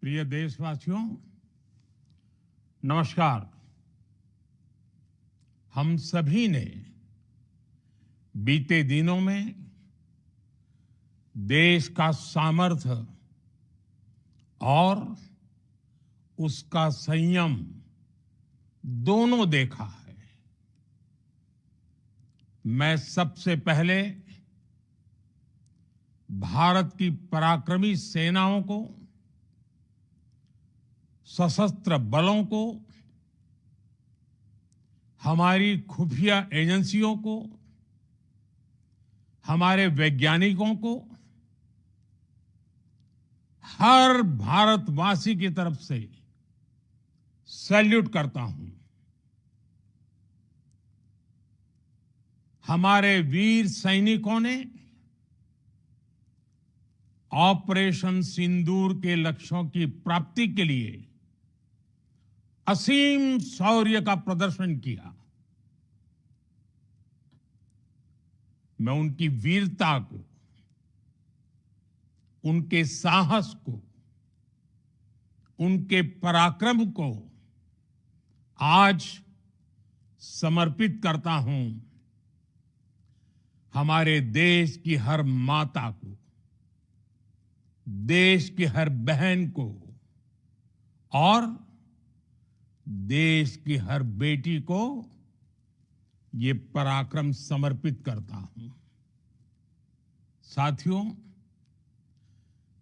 प्रिय देशवासियों, नमस्कार। हम सभी ने बीते दिनों में देश का सामर्थ्य और उसका संयम दोनों देखा है। मैं सबसे पहले भारत की पराक्रमी सेनाओं को, सशस्त्र बलों को, हमारी खुफिया एजेंसियों को, हमारे वैज्ञानिकों को, हर भारतवासी की तरफ से सैल्यूट करता हूं। हमारे वीर सैनिकों ने ऑपरेशन सिंदूर के लक्ष्यों की प्राप्ति के लिए असीम शौर्य का प्रदर्शन किया। मैं उनकी वीरता को, उनके साहस को, उनके पराक्रम को आज समर्पित करता हूं। हमारे देश की हर माता को, देश की हर बहन को और देश की हर बेटी को ये पराक्रम समर्पित करता हूं। साथियों,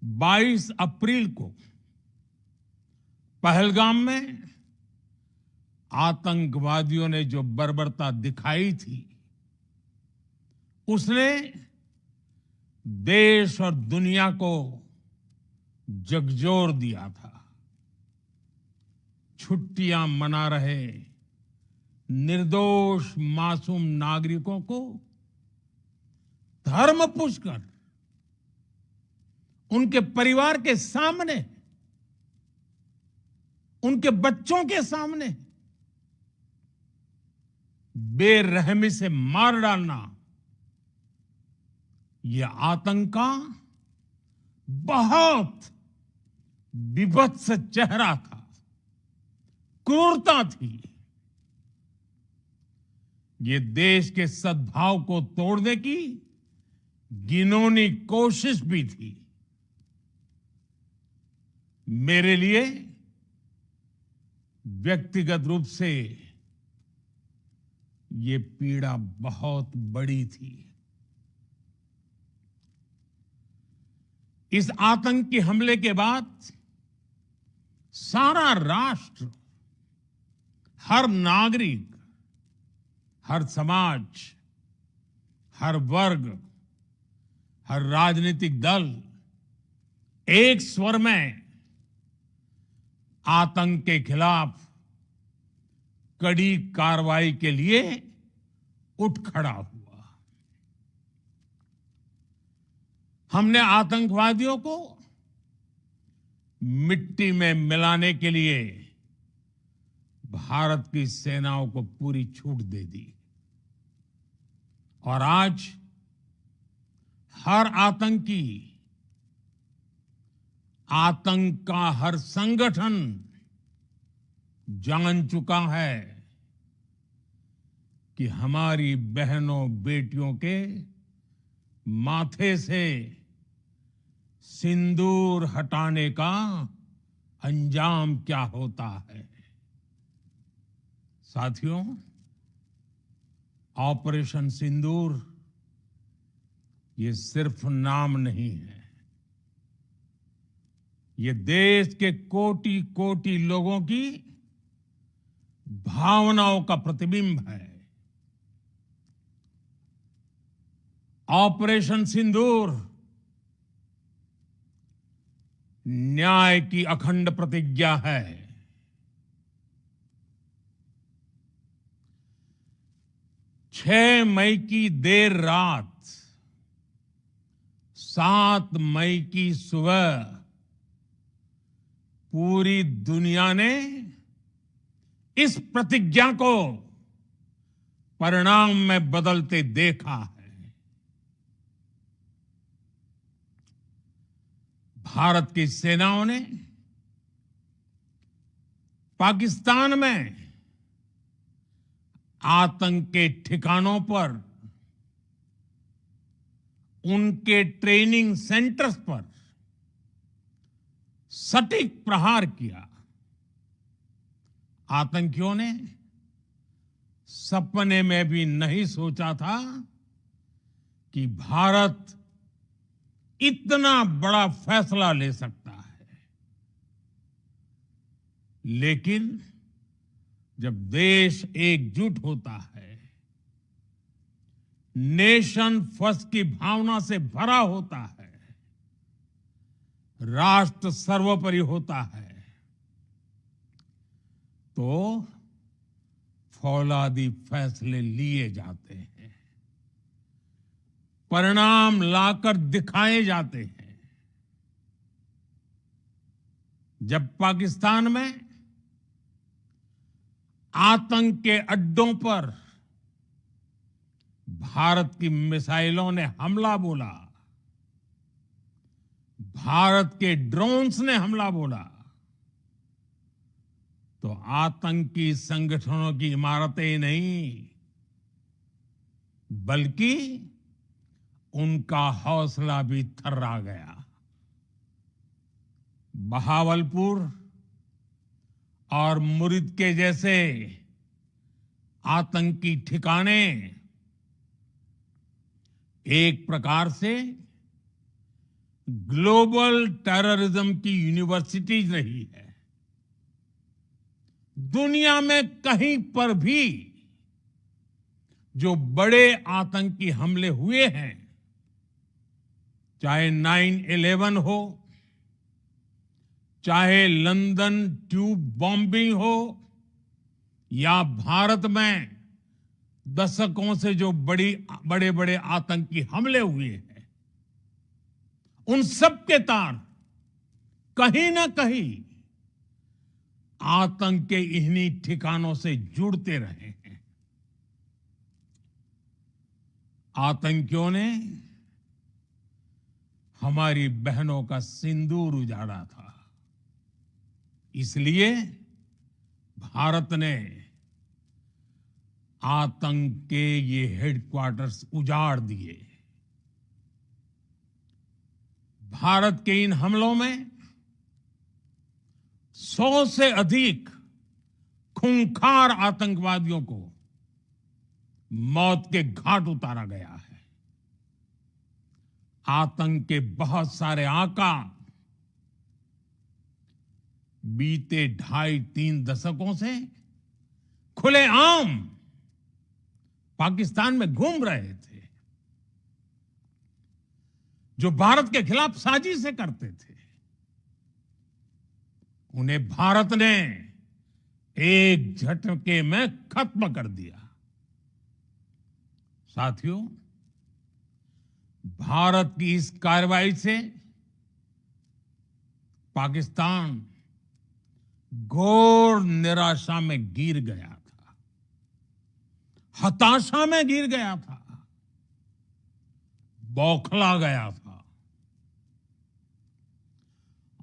22 अप्रैल को पहलगाम में आतंकवादियों ने जो बर्बरता दिखाई थी, उसने देश और दुनिया को झकझोर दिया था। छुट्टियां मना रहे निर्दोष मासूम नागरिकों को धर्म पूछकर उनके परिवार के सामने, उनके बच्चों के सामने बेरहमी से मार डालना, यह आतंक का बहुत विभत्स चेहरा था, क्रूरता थी। ये देश के सद्भाव को तोड़ने की घिनौनी कोशिश भी थी। मेरे लिए व्यक्तिगत रूप से ये पीड़ा बहुत बड़ी थी। इस आतंकी हमले के बाद सारा राष्ट्र, हर नागरिक, हर समाज, हर वर्ग, हर राजनीतिक दल एक स्वर में आतंक के खिलाफ कड़ी कार्रवाई के लिए उठ खड़ा हुआ। हमने आतंकवादियों को मिट्टी में मिलाने के लिए भारत की सेनाओं को पूरी छूट दे दी और आज हर आतंकी, आतंक का हर संगठन जान चुका है कि हमारी बहनों बेटियों के माथे से सिंदूर हटाने का अंजाम क्या होता है। साथियों, ऑपरेशन सिंदूर ये सिर्फ नाम नहीं है, ये देश के कोटि कोटि लोगों की भावनाओं का प्रतिबिंब है। ऑपरेशन सिंदूर न्याय की अखंड प्रतिज्ञा है। 6 मई की देर रात, 7 मई की सुबह पूरी दुनिया ने इस प्रतिज्ञा को परिणाम में बदलते देखा है। भारत की सेनाओं ने पाकिस्तान में आतंक के ठिकानों पर, उनके ट्रेनिंग सेंटर्स पर सटीक प्रहार किया। आतंकियों ने सपने में भी नहीं सोचा था कि भारत इतना बड़ा फैसला ले सकता है। लेकिन जब देश एकजुट होता है, नेशन फर्स्ट की भावना से भरा होता है, राष्ट्र सर्वोपरि होता है, तो फौलादी फैसले लिए जाते हैं, परिणाम लाकर दिखाए जाते हैं। जब पाकिस्तान में आतंक के अड्डों पर भारत की मिसाइलों ने हमला बोला, भारत के ड्रोन्स ने हमला बोला, तो आतंकी संगठनों की इमारतें नहीं, बल्कि उनका हौसला भी थर्रा गया। बहावलपुर और मुरिद के जैसे आतंकी ठिकाने एक प्रकार से ग्लोबल टेररिज्म की यूनिवर्सिटीज रही है। दुनिया में कहीं पर भी जो बड़े आतंकी हमले हुए हैं, चाहे 9/11 हो, चाहे लंदन ट्यूब बॉम्बिंग हो, या भारत में दशकों से जो बड़े बड़े आतंकी हमले हुए हैं, उन सब के तार कहीं ना कहीं आतंक के इन्हीं ठिकानों से जुड़ते रहे हैं। आतंकियों ने हमारी बहनों का सिंदूर उजाड़ा था, इसलिए भारत ने आतंक के ये हेडक्वार्टर्स उजाड़ दिए। भारत के इन हमलों में 100 से अधिक खूंखार आतंकवादियों को मौत के घाट उतारा गया है। आतंक के बहुत सारे आका बीते 2.5-3 दशकों से खुलेआम पाकिस्तान में घूम रहे थे, जो भारत के खिलाफ साजिशें करते थे। उन्हें भारत ने एक झटके में खत्म कर दिया। साथियों, भारत की इस कार्रवाई से पाकिस्तान घोर निराशा में गिर गया था, हताशा में गिर गया था, बौखला गया था।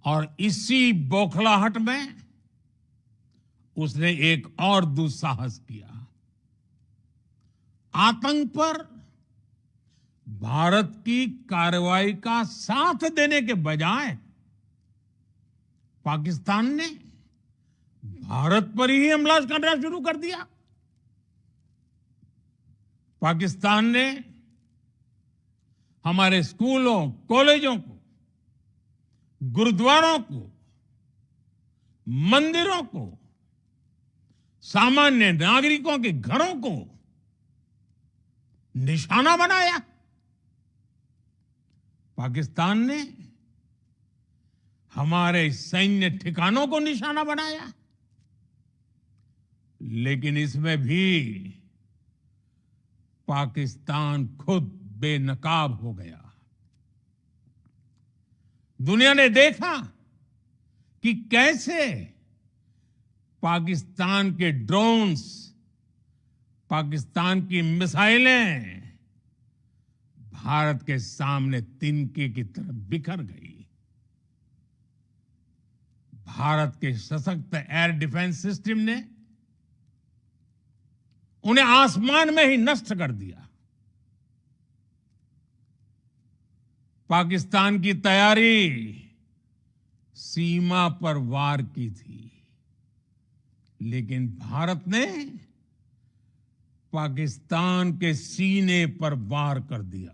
और इसी बौखलाहट में उसने एक और दुस्साहस किया। आतंक पर भारत की कार्रवाई का साथ देने के बजाय पाकिस्तान ने भारत पर ही हमला करना शुरू कर दिया। पाकिस्तान ने हमारे स्कूलों, कॉलेजों को, गुरुद्वारों को, मंदिरों को, सामान्य नागरिकों के घरों को निशाना बनाया। पाकिस्तान ने हमारे सैन्य ठिकानों को निशाना बनाया। लेकिन इसमें भी पाकिस्तान खुद बेनकाब हो गया। दुनिया ने देखा कि कैसे पाकिस्तान के ड्रोन्स, पाकिस्तान की मिसाइलें भारत के सामने तिनके की तरह बिखर गई। भारत के सशक्त एयर डिफेंस सिस्टम ने उन्हें आसमान में ही नष्ट कर दिया। पाकिस्तान की तैयारी सीमा पर वार की थी, लेकिन भारत ने पाकिस्तान के सीने पर वार कर दिया।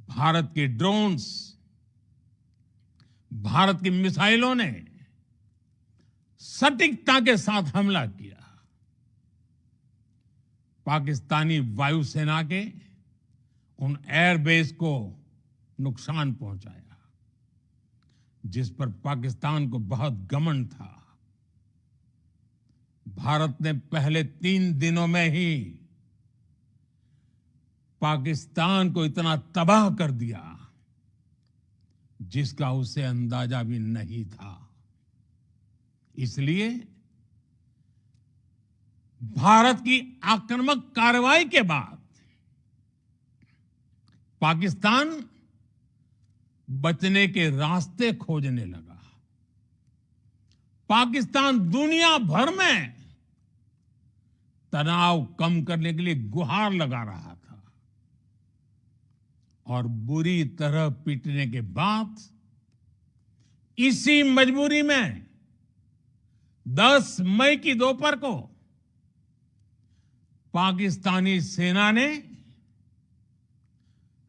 भारत के ड्रोन्स, भारत की मिसाइलों ने सटीकता के साथ हमला किया। पाकिस्तानी वायुसेना के उन एयरबेस को नुकसान पहुंचाया, जिस पर पाकिस्तान को बहुत घमंड था। भारत ने पहले 3 दिनों में ही पाकिस्तान को इतना तबाह कर दिया जिसका उसे अंदाजा भी नहीं था। इसलिए भारत की आक्रामक कार्रवाई के बाद पाकिस्तान बचने के रास्ते खोजने लगा। पाकिस्तान दुनिया भर में तनाव कम करने के लिए गुहार लगा रहा था और बुरी तरह पीटने के बाद इसी मजबूरी में 10 मई की दोपहर को पाकिस्तानी सेना ने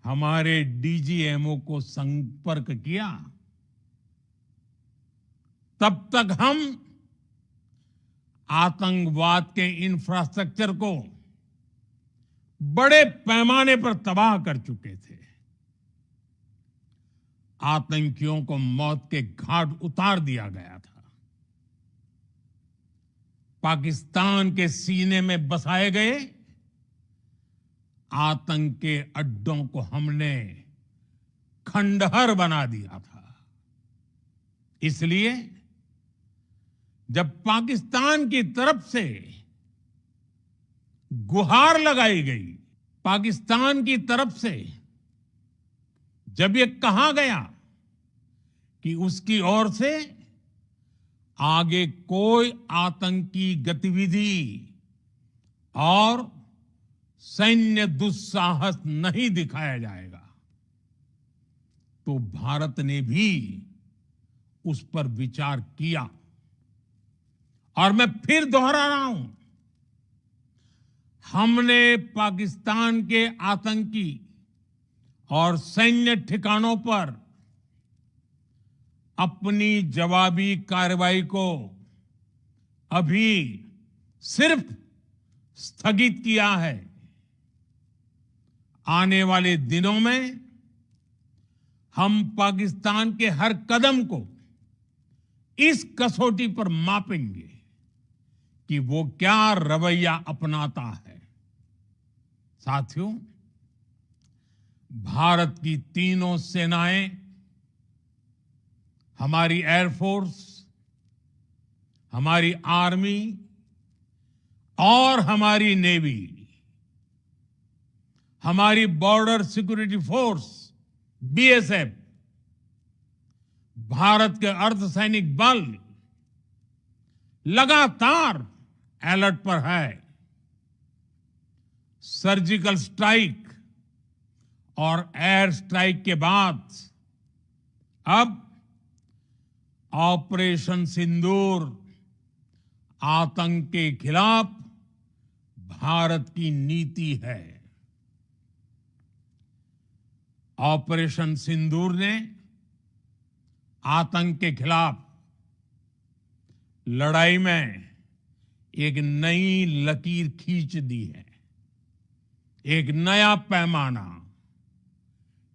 हमारे डीजीएमओ को संपर्क किया। तब तक हम आतंकवाद के इंफ्रास्ट्रक्चर को बड़े पैमाने पर तबाह कर चुके थे। आतंकियों को मौत के घाट उतार दिया गया था। पाकिस्तान के सीने में बसाए गए आतंक के अड्डों को हमने खंडहर बना दिया था। इसलिए जब पाकिस्तान की तरफ से गुहार लगाई गई, पाकिस्तान की तरफ से जब ये कहा गया कि उसकी ओर से आगे कोई आतंकी गतिविधि और सैन्य दुस्साहस नहीं दिखाया जाएगा, तो भारत ने भी उस पर विचार किया। और मैं फिर दोहरा रहा हूं, हमने पाकिस्तान के आतंकी और सैन्य ठिकानों पर अपनी जवाबी कार्रवाई को अभी सिर्फ स्थगित किया है। आने वाले दिनों में हम पाकिस्तान के हर कदम को इस कसौटी पर मापेंगे कि वो क्या रवैया अपनाता है। साथियों, भारत की तीनों सेनाएं, हमारी एयरफोर्स, हमारी आर्मी और हमारी नेवी, हमारी border security force BSF, Bharat के अर्धसैनिक बल लगातार अलर्ट पर है। सर्जिकल स्ट्राइक और एयर स्ट्राइक के बाद अब ऑपरेशन सिंदूर आतंक के खिलाफ भारत की नीति है। ऑपरेशन सिंदूर ने आतंक के खिलाफ लड़ाई में एक नई लकीर खींच दी है। एक नया पैमाना,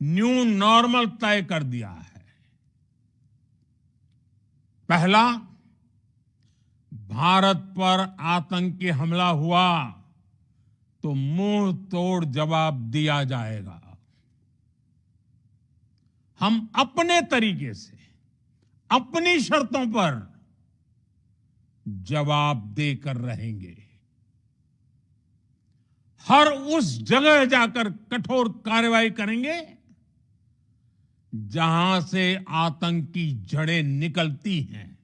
न्यू नॉर्मल तय कर दिया है। पहला, भारत पर आतंकी हमला हुआ तो मुंह तोड़ जवाब दिया जाएगा। हम अपने तरीके से, अपनी शर्तों पर जवाब देकर रहेंगे। हर उस जगह जाकर कठोर कार्रवाई करेंगे जहां से आतंक की जड़ें निकलती हैं।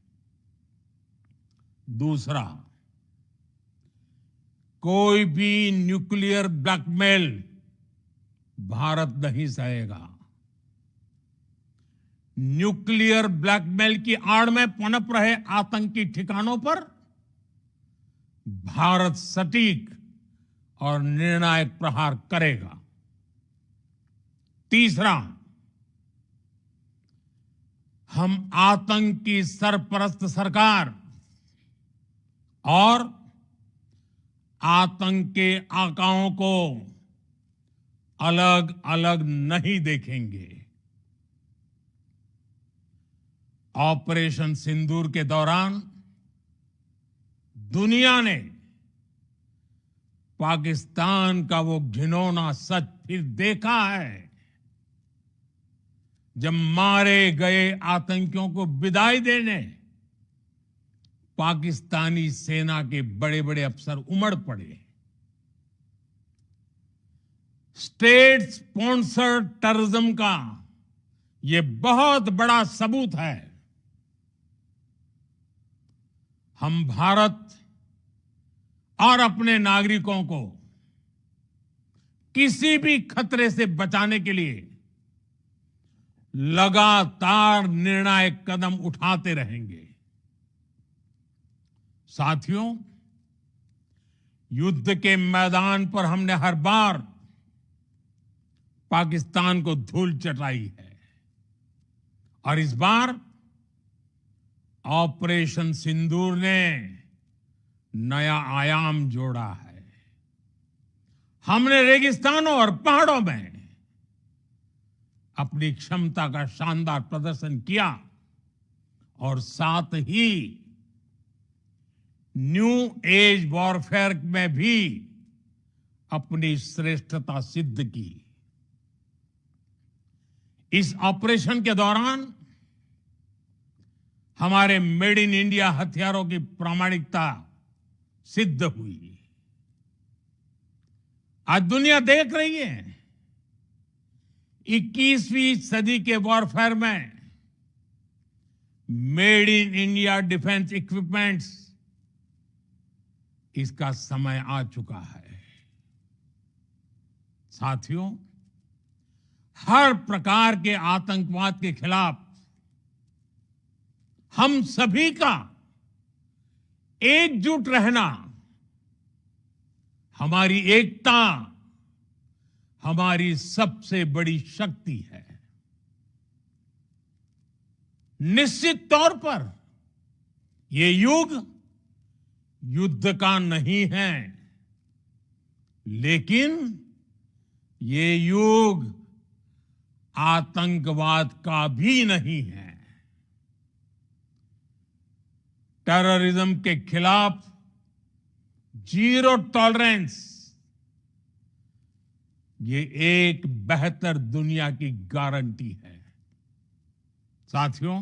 दूसरा, कोई भी न्यूक्लियर ब्लैकमेल भारत नहीं सहेगा। न्यूक्लियर ब्लैकमेल की आड़ में पनप रहे आतंकी ठिकानों पर भारत सटीक और निर्णायक प्रहार करेगा। तीसरा, हम आतंक की सरपरस्त सरकार और आतंक के आकाओं को अलग अलग नहीं देखेंगे। ऑपरेशन सिंदूर के दौरान दुनिया ने पाकिस्तान का वो घिनौना सच फिर देखा है, जब मारे गए आतंकियों को विदाई देने पाकिस्तानी सेना के बड़े बड़े अफसर उमड़ पड़े। स्टेट स्पॉन्सर्ड टेररिज्म का ये बहुत बड़ा सबूत है। हम भारत और अपने नागरिकों को किसी भी खतरे से बचाने के लिए लगातार निर्णायक कदम उठाते रहेंगे। साथियों, युद्ध के मैदान पर हमने हर बार पाकिस्तान को धूल चटाई है और इस बार ऑपरेशन सिंदूर ने नया आयाम जोड़ा है। हमने रेगिस्तानों और पहाड़ों में अपनी क्षमता का शानदार प्रदर्शन किया और साथ ही न्यू एज वॉरफेयर में भी अपनी श्रेष्ठता सिद्ध की। इस ऑपरेशन के दौरान हमारे मेड इन इंडिया हथियारों की प्रामाणिकता सिद्ध हुई। आज दुनिया देख रही है 21वीं सदी के वॉरफेयर में made in India defence equipments, इसका समय आ चुका है। साथियों, हर प्रकार के आतंकवाद के खिलाफ हम सभी का एकजुट रहना, हमारी एकता हमारी सबसे बड़ी शक्ति है। निश्चित तौर पर ये युग युद्ध का नहीं है, लेकिन ये युग आतंकवाद का भी नहीं है। टेररिज्म के खिलाफ जीरो टॉलरेंस, ये एक बेहतर दुनिया की गारंटी है। साथियों,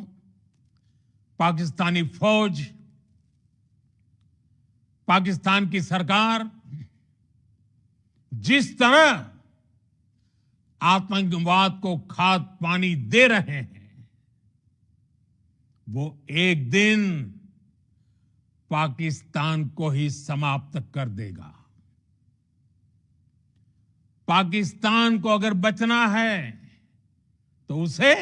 पाकिस्तानी फौज, पाकिस्तान की सरकार जिस तरह आतंकवाद को खाद पानी दे रहे हैं, वो एक दिन पाकिस्तान को ही समाप्त कर देगा। पाकिस्तान को अगर बचना है तो उसे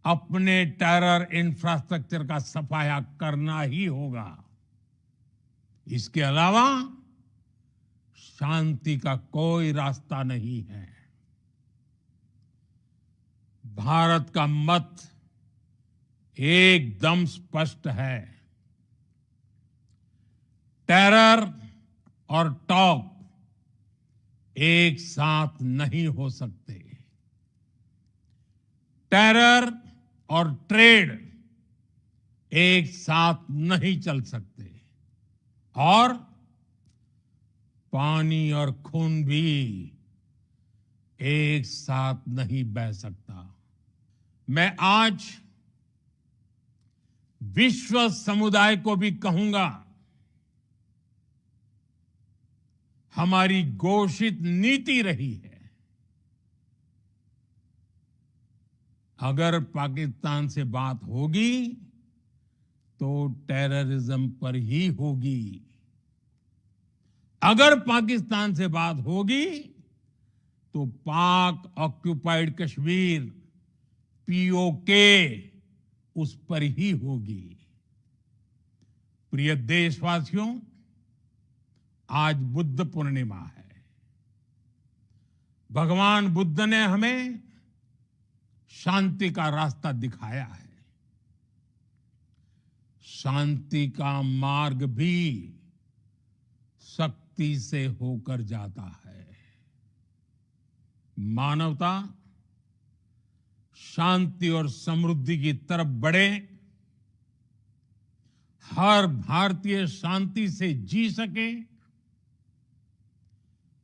अपने टेरर इंफ्रास्ट्रक्चर का सफाया करना ही होगा। इसके अलावा शांति का कोई रास्ता नहीं है। भारत का मत एकदम स्पष्ट है। टेरर और टॉक एक साथ नहीं हो सकते। टेरर और ट्रेड एक साथ नहीं चल सकते और पानी और खून भी एक साथ नहीं बह सकता। मैं आज विश्व समुदाय को भी कहूंगा, हमारी घोषित नीति रही है अगर पाकिस्तान से बात होगी तो टेररिज्म पर ही होगी। अगर पाकिस्तान से बात होगी तो पाक ऑक्युपाइड कश्मीर पीओके उस पर ही होगी। प्रिय देशवासियों, आज बुद्ध पूर्णिमा है। भगवान बुद्ध ने हमें शांति का रास्ता दिखाया है। शांति का मार्ग भी शक्ति से होकर जाता है। मानवता शांति और समृद्धि की तरफ बढ़े, हर भारतीय शांति से जी सके,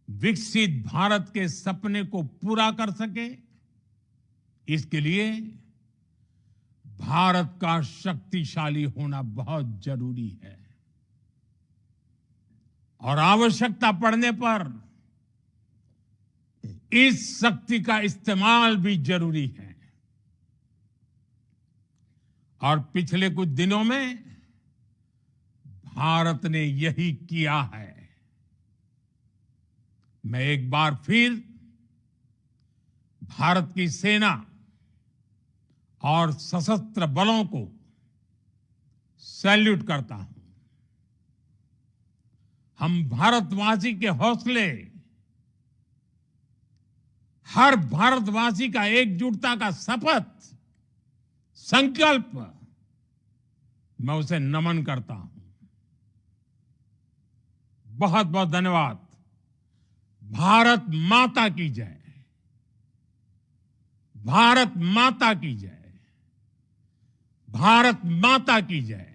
विकसित भारत के सपने को पूरा कर सके, इसके लिए भारत का शक्तिशाली होना बहुत जरूरी है। और आवश्यकता पड़ने पर इस शक्ति का इस्तेमाल भी जरूरी है। और पिछले कुछ दिनों में भारत ने यही किया है। मैं एक बार फिर भारत की सेना और सशस्त्र बलों को सैल्यूट करता हूं। हम भारतवासी के हौसले, हर भारतवासी का एकजुटता का शपथ, संकल्प, मैं उसे नमन करता हूं। बहुत बहुत धन्यवाद। भारत माता की जय। भारत माता की जय। भारत माता की जय।